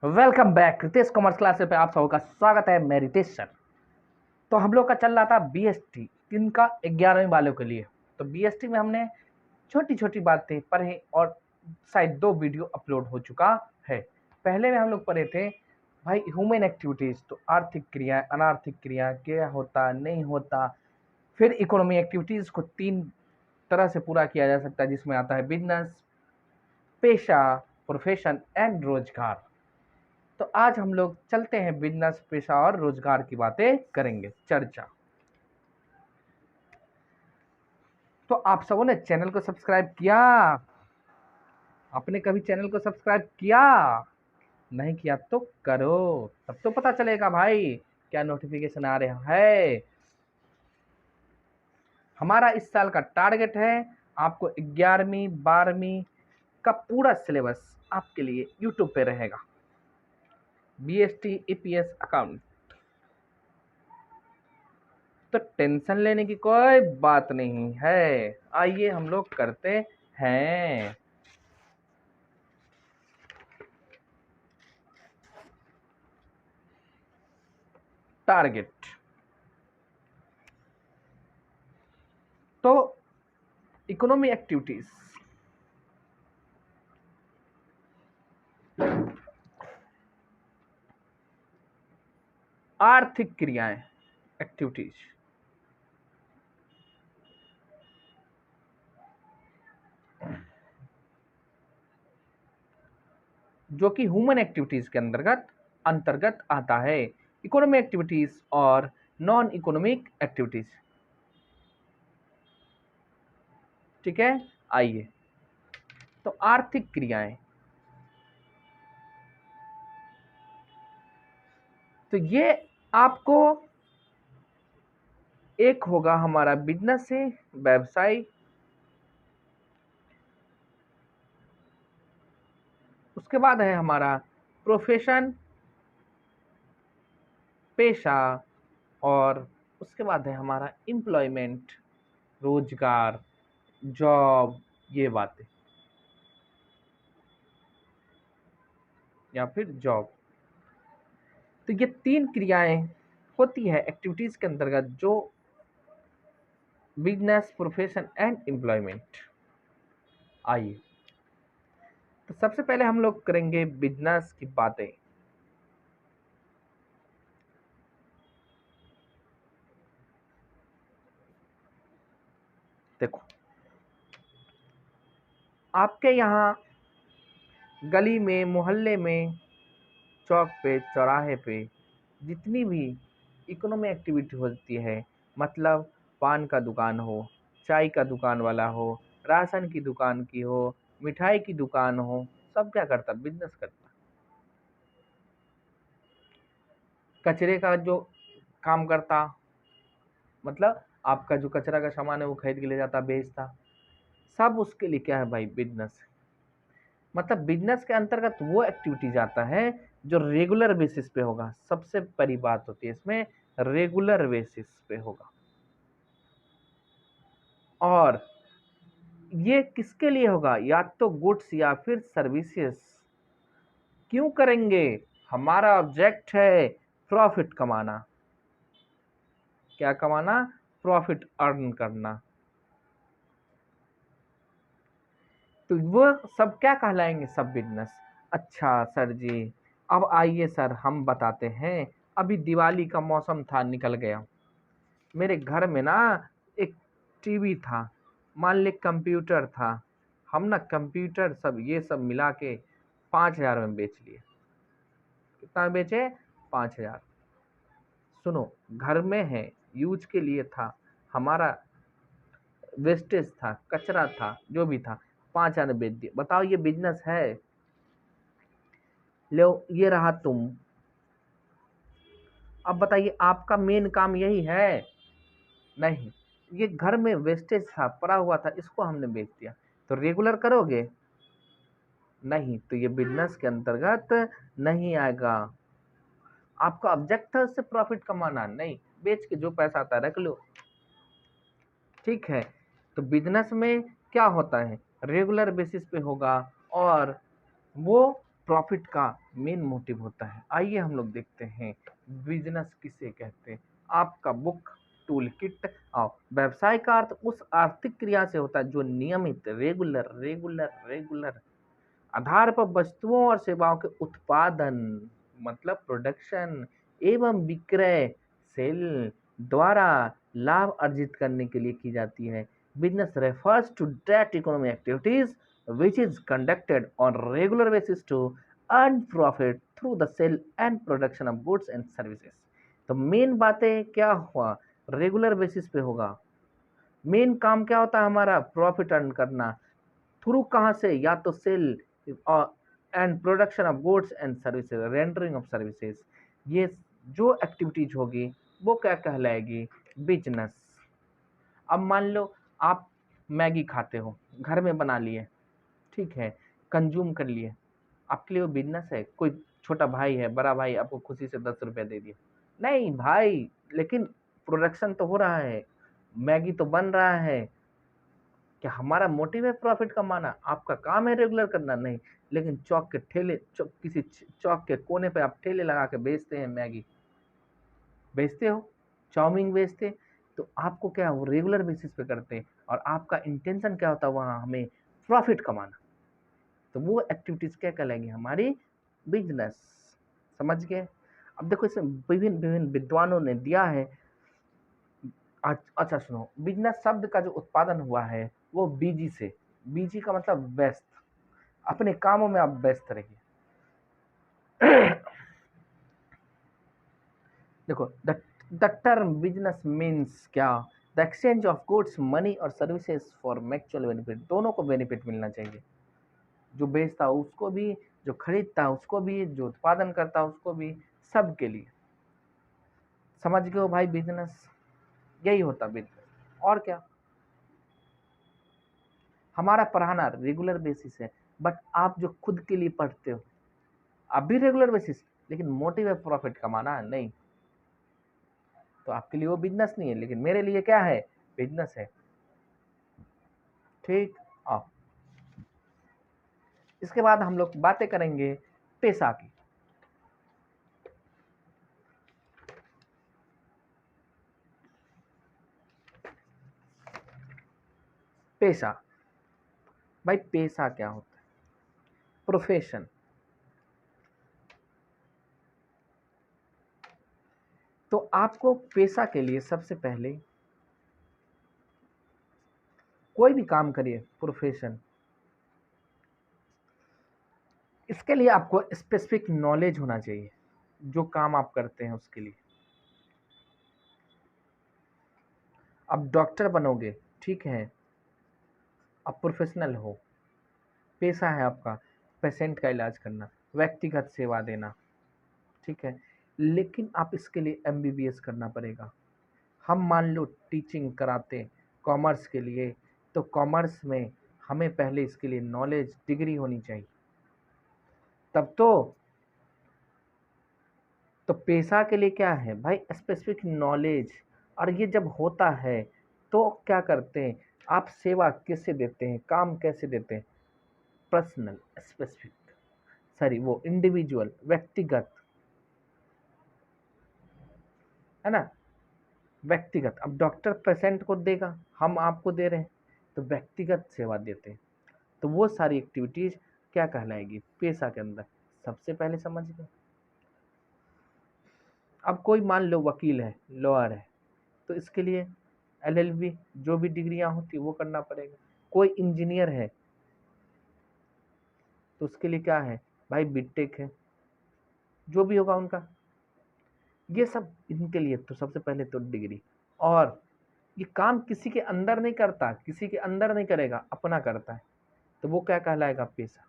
Welcome back Ritesh commerce classes पे आप सबका का स्वागत है। मैं रितेश सर। तो हम लोग का चल रहा था बीएसटी दिन का 11वीं वालों के लिए। तो बीएसटी में हमने छोटी छोटी बातें पढ़े और शायद 2 वीडियो अपलोड हो चुका है। पहले में हम लोग पढ़े थे भाई ह्यूमन एक्टिविटीज, तो आर्थिक क्रिया, अनार्थिक क्रिया, क्या होता नहीं होता। फिर इकोनॉमी एक्टिविटीज को 3 तरह से पूरा किया जा सकता है, जिसमें आता है बिजनेस, पेशा, प्रोफेशन एंड रोजगार। तो आज हम लोग चलते हैं बिजनेस, पेशा और रोजगार की बातें करेंगे चर्चा। तो आप सबों ने चैनल को सब्सक्राइब किया? आपने कभी चैनल को सब्सक्राइब किया? नहीं किया तो करो, तब तो पता चलेगा भाई क्या नोटिफिकेशन आ रहा है। हमारा इस साल का टारगेट है आपको 11वीं 12वीं का पूरा सिलेबस आपके लिए यूट्यूब पे रहेगा। बीएसटी ईपीएस अकाउंट, तो टेंशन लेने की कोई बात नहीं है। आइए हम लोग करते हैं। टारगेट तो इकोनॉमी एक्टिविटीज, आर्थिक क्रियाएं, एक्टिविटीज, जो कि ह्यूमन एक्टिविटीज के अंतर्गत आता है। इकोनॉमी एक्टिविटीज और नॉन इकोनॉमिक एक्टिविटीज। ठीक है, आइए। तो आर्थिक क्रियाएं, तो ये आपको एक होगा हमारा बिजनेस से व्यवसाय, उसके बाद है हमारा प्रोफेशन, पेशा, और उसके बाद है हमारा एम्प्लॉयमेंट, रोजगार, जॉब, ये बातें या फिर जॉब। तो ये 3 क्रियाएं होती है एक्टिविटीज के अंतर्गत, जो बिजनेस, प्रोफेशन एंड एम्प्लॉयमेंट। आइए, तो सबसे पहले हम लोग करेंगे बिजनेस की बातें। देखो, आपके यहाँ गली में, मोहल्ले में, चौक पे, चौराहे पे जितनी भी इकोनॉमी एक्टिविटी होती है, मतलब पान का दुकान हो, चाय का दुकान वाला हो, राशन की दुकान की हो, मिठाई की दुकान हो, सब क्या करता? बिजनेस करता। कचरे का जो काम करता, मतलब आपका जो कचरा का सामान है वो खरीद के ले जाता, बेचता, सब उसके लिए क्या है भाई? बिजनेस। मतलब बिजनेस के अंतर्गत वो एक्टिविटीज आता है जो रेगुलर बेसिस पे होगा। सबसे बड़ी बात होती है इसमें, रेगुलर बेसिस पे होगा। और ये किसके लिए होगा? या तो गुड्स या फिर सर्विसेज। क्यों करेंगे? हमारा ऑब्जेक्ट है प्रॉफिट कमाना। क्या कमाना? प्रॉफिट अर्न करना। तो वो सब क्या कहलाएंगे? सब बिजनेस। अच्छा सर जी, अब आइए सर हम बताते हैं। अभी दिवाली का मौसम था, निकल गया। मेरे घर में ना एक टीवी था, मान ले कंप्यूटर था। हम ना कंप्यूटर सब ये सब मिला के 5,000 में बेच लिए। कितना में बेचे? 5,000। सुनो, घर में है, यूज के लिए था, हमारा वेस्टेज था, कचरा था, जो भी था, 5,000 में बेच दिए। बताओ ये बिजनेस है? लो, ये रहा तुम। अब बताइए, आपका मेन काम यही है? नहीं, ये घर में वेस्टेज था, पड़ा हुआ था, इसको हमने बेच दिया। तो रेगुलर करोगे? नहीं, तो ये बिजनेस के अंतर्गत नहीं आएगा। आपका ऑब्जेक्ट था उससे प्रॉफिट कमाना, नहीं, बेच के जो पैसा आता है रख लो। ठीक है, तो बिजनेस में क्या होता है? रेगुलर बेसिस पे होगा और वो प्रॉफिट का मेन मोटिव होता है। आइए हम लोग देखते हैं बिजनेस किसे कहते हैं। आपका बुक टूल किट और व्यवसाय का अर्थ उस आर्थिक क्रिया से होता है जो नियमित रेगुलर रेगुलर रेगुलर आधार पर वस्तुओं और सेवाओं के उत्पादन मतलब प्रोडक्शन एवं विक्रय सेल द्वारा लाभ अर्जित करने के लिए की जाती है। Business refers to that economic activities which is conducted on regular basis to earn profit through the sale and production of goods and services। तो मेन बातें क्या हुआ, रेगुलर बेसिस पे होगा। मेन काम क्या होता है हमारा, प्रॉफिट अर्न करना। थ्रू कहाँ से, या तो sale and production of goods and services, rendering of services. ये जो एक्टिविटीज होगी वो क्या कहलाएगी, बिजनेस। अब मान लो आप मैगी खाते हो, घर में बना लिए, ठीक है, कंज्यूम कर लिए, आपके लिए वो बिजनेस है। कोई छोटा भाई है, बड़ा भाई आपको खुशी से 10 रुपया दे दिया, नहीं भाई, लेकिन प्रोडक्शन तो हो रहा है, मैगी तो बन रहा है। क्या हमारा मोटिव है प्रॉफिट कमाना? आपका काम है रेगुलर करना? नहीं। लेकिन चौक के ठेले, किसी चौक के कोने पे आप ठेले लगा के बेचते हैं, मैगी बेचते हो, चाउमीन बेचते, तो आपको क्या, वो रेगुलर बेसिस पे करते हैं और आपका इंटेंशन क्या होता है वहाँ, हमें प्रॉफिट कमाना। तो वो एक्टिविटीज क्या कहलाएंगी, हमारी बिजनेस। समझ गए? अब देखो इसमें विभिन्न विभिन्न विद्वानों ने दिया है। अच्छा सुनो, बिजनेस शब्द का जो उत्पादन हुआ है वो बीजी से, बीजी का मतलब व्यस्त, अपने कामों में आप व्यस्त रहिए। देखो द टर्म बिजनेस मीन्स क्या, the exchange of goods money और सर्विसेज फॉर म्यूचुअल बेनिफिट। दोनों को बेनिफिट मिलना चाहिए, जो बेचता है उसको भी, जो खरीदता है उसको भी, जो उत्पादन करता है उसको भी, सबके लिए। समझ गए हो भाई? बिजनेस यही होता बिजनेस, और क्या। हमारा पढ़ाना रेगुलर बेसिस है, बट आप जो खुद के लिए पढ़ते हो आप भी रेगुलर बेसिस, लेकिन मोटिव है प्रॉफिट कमाना है, नहीं, तो आपके लिए वो बिजनेस नहीं है, लेकिन मेरे लिए क्या है, बिजनेस है। ठीक। आओ, इसके बाद हम लोग बातें करेंगे पेशा की। पेशा, भाई पेशा क्या होता है, प्रोफेशन। तो आपको पेशा के लिए सबसे पहले कोई भी काम करिए, प्रोफेशन, इसके लिए आपको स्पेसिफिक नॉलेज होना चाहिए जो काम आप करते हैं उसके लिए। अब डॉक्टर बनोगे, ठीक है, आप प्रोफेशनल हो, पेशा है आपका पेशेंट का इलाज करना, व्यक्तिगत सेवा देना, ठीक है, लेकिन आप इसके लिए एमबीबीएस करना पड़ेगा। हम मान लो टीचिंग कराते कॉमर्स के लिए, तो कॉमर्स में हमें पहले इसके लिए नॉलेज डिग्री होनी चाहिए, तब तो पेशा के लिए क्या है भाई, स्पेसिफिक नॉलेज। और ये जब होता है तो क्या करते हैं आप, सेवा कैसे देते हैं, काम कैसे देते हैं, पर्सनल, स्पेसिफिक, सॉरी वो इंडिविजुअल, व्यक्तिगत, है ना, व्यक्तिगत। अब डॉक्टर पेशेंट को देगा, हम आपको दे रहे हैं, तो व्यक्तिगत सेवा देते हैं, तो वो सारी एक्टिविटीज क्या कहलाएगी, पेशा के अंदर। सबसे पहले समझ गए। अब कोई मान लो वकील है, लॉयर है, तो इसके लिए एलएलबी जो भी डिग्रियां होती है वो करना पड़ेगा। कोई इंजीनियर है तो उसके लिए क्या है भाई, बीटेक है, जो भी होगा उनका, ये सब इनके लिए तो सबसे पहले तो डिग्री। और ये काम किसी के अंदर नहीं करता, किसी के अंदर नहीं करेगा, अपना करता है, तो वो क्या कहलाएगा, पेशा।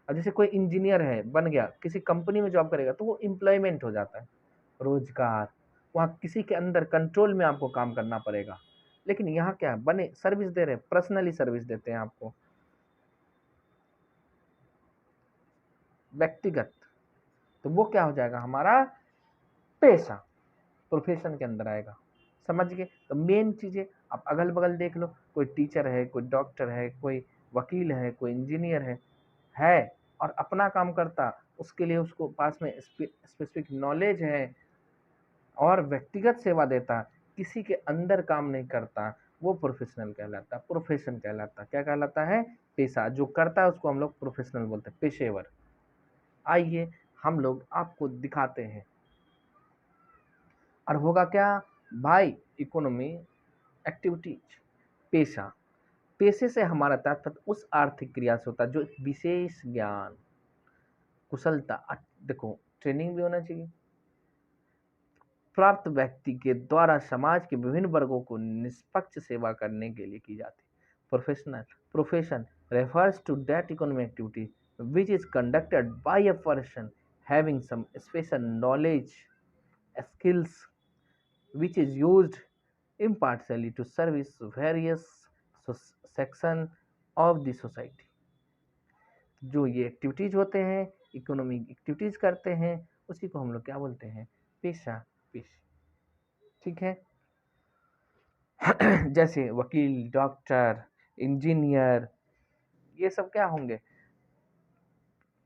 अब जैसे कोई इंजीनियर है, बन गया, किसी कंपनी में जॉब करेगा तो वो एम्प्लॉयमेंट हो जाता है, रोजगार। वहाँ किसी के अंदर कंट्रोल में आपको काम करना पड़ेगा, लेकिन यहाँ क्या है, बने सर्विस दे रहे हैं, पर्सनली सर्विस देते हैं आपको, व्यक्तिगत, तो वो क्या हो जाएगा हमारा पेशा, प्रोफेशन के अंदर आएगा। समझ गए? तो मेन चीजें आप अगल बगल देख लो, कोई टीचर है, कोई डॉक्टर है, कोई वकील है, कोई इंजीनियर है, और अपना काम करता, उसके लिए उसको पास में स्पेसिफिक नॉलेज है और व्यक्तिगत सेवा देता, किसी के अंदर काम नहीं करता, वो प्रोफेशनल कहलाता, प्रोफेशन कहलाता। क्या कहलाता है? पेशा। जो करता है उसको हम लोग प्रोफेशनल बोलते हैं, पेशेवर। आइए हम लोग आपको दिखाते हैं। और होगा क्या भाई? इकोनॉमी, एक्टिविटीज, पेशा। पेशे से हमारा तात्पर्य उस आर्थिक क्रिया से होता है जो एक विशेष ज्ञान, कुशलता, देखो ट्रेनिंग भी होना चाहिए, प्राप्त व्यक्ति के द्वारा समाज के विभिन्न वर्गों को निष्पक्ष सेवा करने के लिए की जाती है। Professional, profession refers to that economic activity which is conducted by a person having some special knowledge, skills, which is used impartially to service various section of the society। जो ये एक्टिविटीज होते हैं, इकोनॉमिक एक्टिविटीज करते हैं, उसी को हम लोग क्या बोलते हैं? पेशा, पेशे। ठीक है। जैसे वकील, डॉक्टर, इंजीनियर, ये सब क्या होंगे?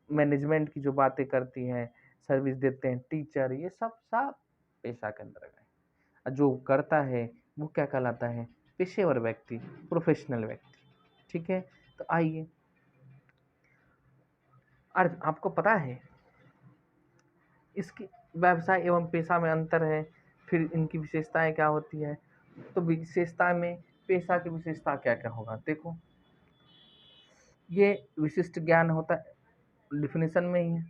मैनेजमेंट की जो बातें करती हैं, सर्विस देते हैं, टीचर, ये सब सब पेशा के अंदर गए। और जो करता है वो क्या कहलाता है? पेशेवर व्यक्ति, प्रोफेशनल व्यक्ति। ठीक है। तो आइए, और आपको पता है इसकी व्यवसाय एवं पेशा में अंतर है, फिर इनकी विशेषताएं क्या होती है। तो विशेषता में पेशा की विशेषता क्या क्या होगा? देखो, ये विशिष्ट ज्ञान होता है, डिफिनेशन में ही है।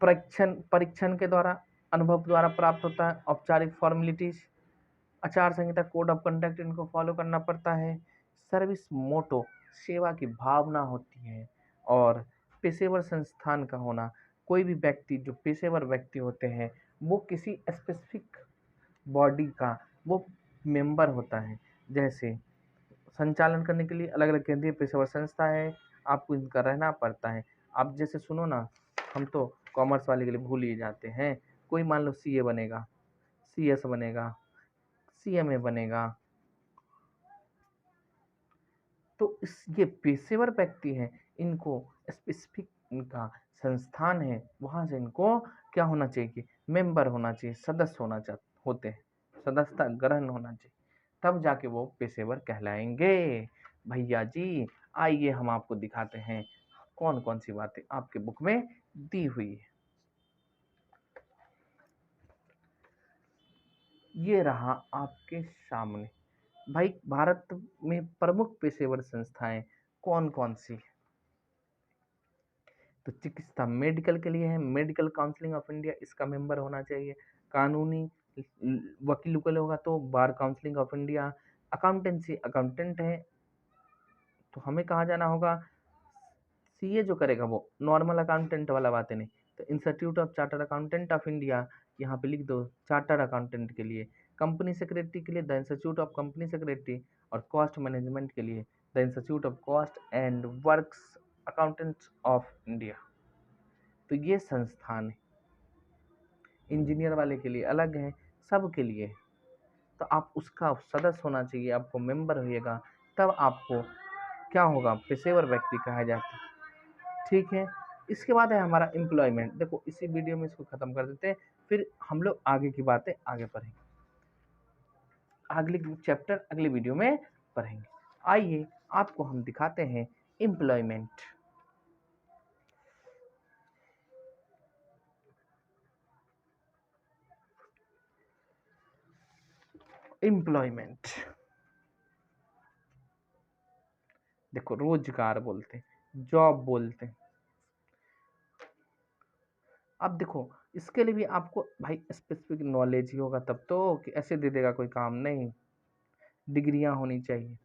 परीक्षण के द्वारा, अनुभव द्वारा प्राप्त होता है। औपचारिक फॉर्मेलिटीज, आचार संहिता, कोड ऑफ कंडक्ट, इनको फॉलो करना पड़ता है। सर्विस मोटो, सेवा की भावना होती है। और पेशेवर संस्थान का होना, कोई भी व्यक्ति, जो पेशेवर व्यक्ति होते हैं, वो किसी स्पेसिफिक बॉडी का वो मेंबर होता है। जैसे संचालन करने के लिए अलग अलग केंद्रीय पेशेवर संस्था है, आपको इनका रहना पड़ता है। आप जैसे सुनो ना, हम तो कॉमर्स वाले के लिए भूल ही जाते हैं। कोई मान लो सीए बनेगा, सीएस बनेगा, सीएमए बनेगा, तो ये पेशेवर व्यक्ति हैं, इनको स्पेसिफिक इनका संस्थान है, वहां से इनको क्या होना चाहिए? मेंबर होना चाहिए, सदस्य होते हैं, सदस्यता ग्रहण होना चाहिए, तब जाके वो पेशेवर कहलाएंगे। भैया जी, आइए हम आपको दिखाते हैं कौन कौन सी बातें आपके बुक में दी हुई है। ये रहा आपके सामने। भाई, भारत में प्रमुख पेशेवर संस्थाएं कौन कौन सी? तो चिकित्सा, मेडिकल के लिए है मेडिकल काउंसिलिंग ऑफ इंडिया, इसका मेंबर होना चाहिए। कानूनी, वकील के लिए होगा तो bar counselling of India. Accountancy, accountant है तो हमें कहाँ जाना होगा? सीए जो करेगा वो नॉर्मल अकाउंटेंट वाला बातें नहीं, तो institute of chartered accountant of India, यहाँ पे लिख दो चार्टर्ड अकाउंटेंट के लिए। कंपनी सेक्रेटरी के लिए the institute of company secretary, और कॉस्ट मैनेजमेंट के लिए the institute of cost and works accountants of India. तो ये संस्थान है। इंजीनियर वाले के लिए अलग है, सब के लिए। तो आप उसका सदस्य होना चाहिए, आपको मेंबर होइएगा, तब आपको क्या होगा? पेशेवर व्यक्ति कहा जाता है। ठीक है। इसके बाद है हमारा एम्प्लॉयमेंट। देखो, इसी वीडियो में इसको खत्म कर देते हैं, फिर हम लोग आगे की बातें आगे पढ़ेंगे, अगले चैप्टर अगले वीडियो में पढ़ेंगे। आइए आपको हम दिखाते हैं एम्प्लॉयमेंट। एम्प्लॉयमेंट, देखो, रोजगार बोलते हैं, जॉब बोलते हैं। अब देखो, इसके लिए भी आपको भाई स्पेसिफिक नॉलेज ही होगा तब तो, कि ऐसे दे देगा कोई काम नहीं, डिग्रियां होनी चाहिए।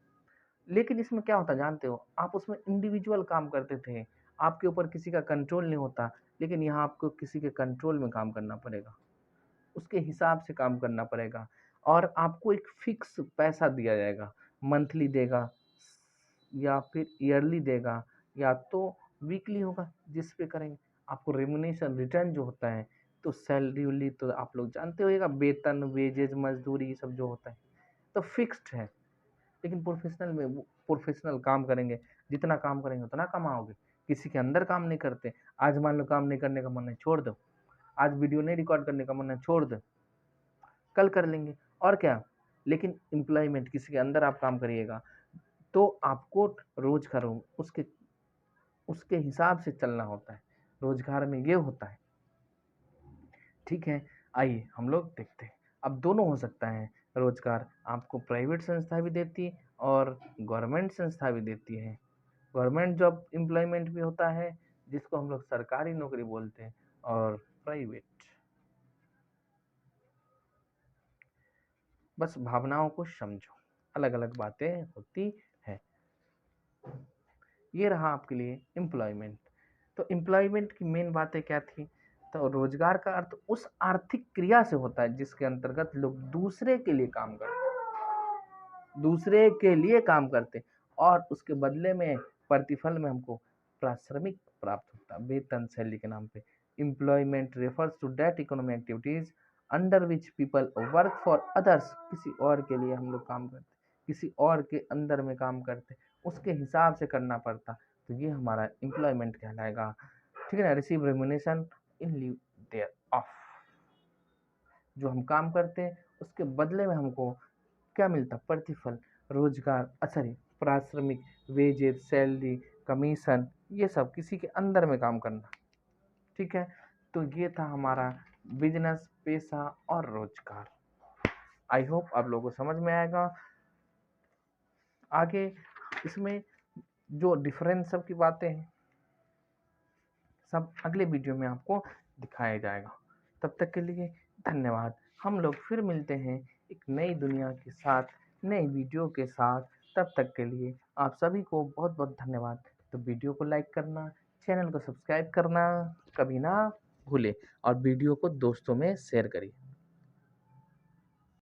लेकिन इसमें क्या होता जानते हो? आप उसमें इंडिविजुअल काम करते थे, आपके ऊपर किसी का कंट्रोल नहीं होता। लेकिन यहाँ आपको किसी के कंट्रोल में काम करना पड़ेगा, उसके हिसाब से काम करना पड़ेगा, और आपको एक फिक्स पैसा दिया जाएगा। मंथली देगा, या फिर ईयरली देगा, या तो वीकली होगा, जिस पे करेंगे। आपको रेमुनेशन रिटर्न जो होता है, तो सैलरी उली तो आप लोग जानते होगा, वेतन, वेजेज, मजदूरी, ये सब जो होता है तो फिक्स्ड है। लेकिन प्रोफेशनल में वो प्रोफेशनल काम करेंगे, जितना काम करेंगे उतना कमाओगे। किसी के अंदर काम नहीं करते। आज मान लो काम नहीं करने का मन है, छोड़ दो। आज वीडियो नहीं रिकॉर्ड करने का मन है, छोड़ दो, कल कर लेंगे, और क्या। लेकिन एम्प्लॉयमेंट, किसी के अंदर आप काम करिएगा तो आपको रोज का रोज उसके उसके हिसाब से चलना होता है। रोजगार में ये होता है, ठीक है। आइए हम लोग देखते हैं। अब दोनों हो सकता है रोजगार, आपको प्राइवेट संस्था भी देती है और गवर्नमेंट संस्था भी देती है। गवर्नमेंट जॉब एम्प्लॉयमेंट भी होता है, जिसको हम लोग सरकारी नौकरी बोलते हैं, और प्राइवेट। बस भावनाओं को समझो, अलग अलग बातें होती है। ये रहा आपके लिए एम्प्लॉयमेंट। तो एम्प्लॉयमेंट की मेन बातें क्या थी? तो रोजगार का अर्थ उस आर्थिक क्रिया से होता है जिसके अंतर्गत लोग दूसरे के लिए काम करते हैं, दूसरे के लिए काम करते हैं, और उसके बदले में प्रतिफल में हमको पारिश्रमिक प्राप्त होता है, वेतन सैलरी के नाम पे। Employment refers to that economic activities under which people work for others. किसी और के लिए हम लोग काम करते, किसी और के अंदर में काम करते, उसके हिसाब से करना पड़ता, तो ये हमारा एम्प्लॉयमेंट कहलाएगा, ठीक है ना। Receive remuneration in lieu thereof, जो हम काम करते हैं उसके बदले में हमको क्या मिलता? प्रतिफल, रोजगार, सॉरी, पारिश्रमिक, वेजेस, सैलरी, कमीशन, ये सब किसी के अंदर में काम करना, ठीक है। तो ये था हमारा बिजनेस, पेशा और रोजगार। आई होप आप लोगों को समझ में आएगा। आगे इसमें जो डिफरेंस सब की बातें हैं, सब अगले वीडियो में आपको दिखाया जाएगा। तब तक के लिए धन्यवाद। हम लोग फिर मिलते हैं एक नई दुनिया के साथ, नई वीडियो के साथ। तब तक के लिए आप सभी को बहुत बहुत धन्यवाद। तो वीडियो को लाइक करना, चैनल को सब्सक्राइब करना कभी ना भूलें, और वीडियो को दोस्तों में शेयर करिए।